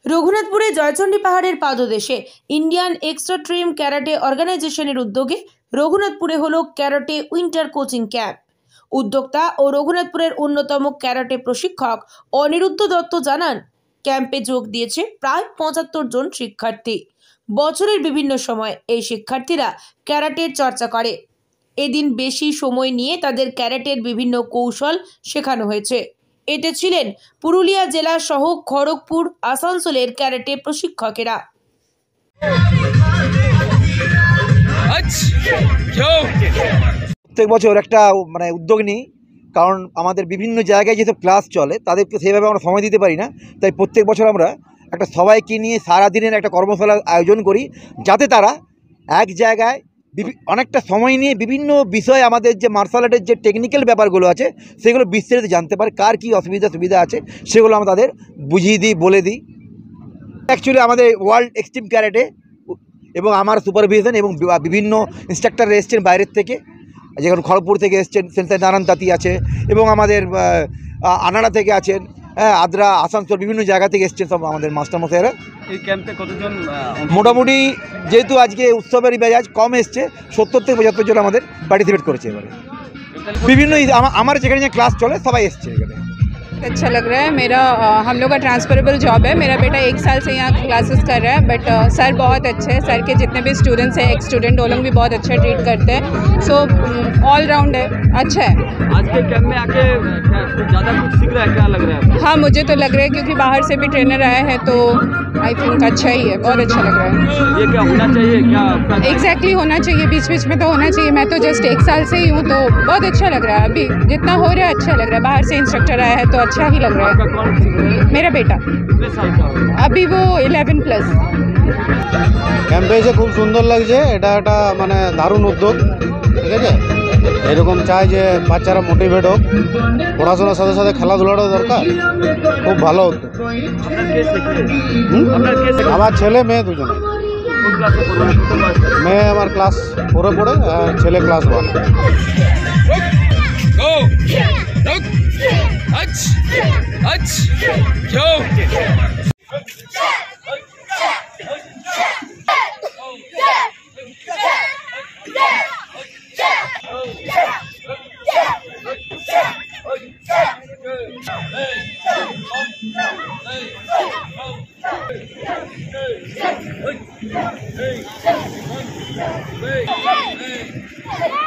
রঘুনাথপুরে জয়চণ্ডী পাহাড়ের পাদদেশে Indian extreme karate অর্গানাইজেশনের উদ্যোগে রঘুনাথপুরে হলো ক্যারাটে উইন্টার কোচিং ক্যাম্প। উদ্যোক্তা ও রঘুনাথপুরের অন্যতম ক্যারাটে প্রশিক্ষক অনিরুদ্ধ দত্ত জানান, ক্যাম্পে যোগ দিয়েছে প্রায় ৭৫ জন শিক্ষার্থী। বছরের বিভিন্ন সময় এই শিক্ষার্থীরা ক্যারাটের চর্চা করে। এদিন বেশি সময় নিয়ে তাদের ক্যারাটের বিভিন্ন কৌশল শেখানো হয়েছে। এতে ছিলেন পুরুলিয়া জেলা সহ খড়গপুর, আসানসোলের ক্যারাটে প্রশিক্ষকেরা। প্রত্যেক বছর একটা উদ্যোগ নিই, কারণ আমাদের বিভিন্ন জায়গায় যেসব ক্লাস চলে তাদেরকে সেভাবে আমরা সময় দিতে পারি না। তাই প্রত্যেক বছর আমরা একটা সবাইকে নিয়ে সারাদিনের একটা কর্মশালার আয়োজন করি, যাতে তারা এক জায়গায় অনেকটা সময় নিয়ে বিভিন্ন বিষয়, আমাদের যে মার্শাল আর্টের যে টেকনিক্যাল ব্যাপারগুলো আছে সেগুলো বিস্তারিত জানতে পারে, কার কী সুবিধা আছে সেগুলো আমরা তাদের বুঝিয়ে দিই, বলে দিই। অ্যাকচুয়ালি আমাদের ওয়ার্ল্ড এক্সট্রিম ক্যারাটে এবং আমার সুপারভিশন এবং বিভিন্ন ইনস্ট্রাক্টর এসছেন বাইরের থেকে, যেখানে খড়গপুর থেকে এসছেন সেন্সার নারায়ণ তাঁতি আছে, এবং আমাদের আনাড়া থেকে আছেন, আদ্রা, আসানসোল, বিভিন্ন জায়গা থেকে এসছেন সব আমাদের মাস্টারমশাইরা। এই ক্যাম্পে কতজন? মোটামুটি যেহেতু আজকে উৎসবের মেজাজ কম এসছে, ৭০ থেকে ৭৫ জন আমাদের পার্টিসিপেট করেছে। এবারে বিভিন্ন আমার যেখানে যে ক্লাস চলে সবাই এসছে এখানে। अच्छा लग रहा है। मेरा हम लोग का ट्रांसफरेबल जॉब है। मेरा बेटा 1 साल से यहाँ क्लासेस कर रहा है, बट सर बहुत अच्छे हैं। सर के जितने भी स्टूडेंट्स हैं, एक्स स्टूडेंट, वो लोग भी बहुत अच्छा ट्रीट करते हैं। सो ऑल राउंड है, अच्छा है। आज के कैंप में आके ज़्यादा कुछ सीख रहा है, क्या लग रहा है? हाँ, मुझे तो लग रहा है, क्योंकि बाहर से भी ट्रेनर आया है, तो आई थिंक अच्छा ही है, बहुत अच्छा लग रहा है। ये क्या होना चाहिए, क्या एग्जैक्टली होना चाहिए, बीच बीच में तो होना चाहिए। मैं तो जस्ट 1 साल से ही हूँ, तो बहुत अच्छा लग रहा है। अभी जितना हो रहा है अच्छा लग रहा है। बाहर से इंस्ट्रक्टर आया है तो अच्छा ही लग रहा है। मेरा बेटा कितने साल का है? अभी वो 11+। ক্যাম্পে এসে খুব সুন্দর লাগছে। এটা একটা দারুণ উদ্যোগ, ঠিক আছে। এরকম চাই যে বাচ্চারা মোটিভেট হোক, পড়াশোনার সাথে সাথে খেলাধুলাটাও দরকার। খুব ভালো উদ্যোগ। আমার ছেলে মেয়ে দুজনে। মেয়ে আমার ক্লাস 4 পড়ে, ছেলে ক্লাস 1। Hey!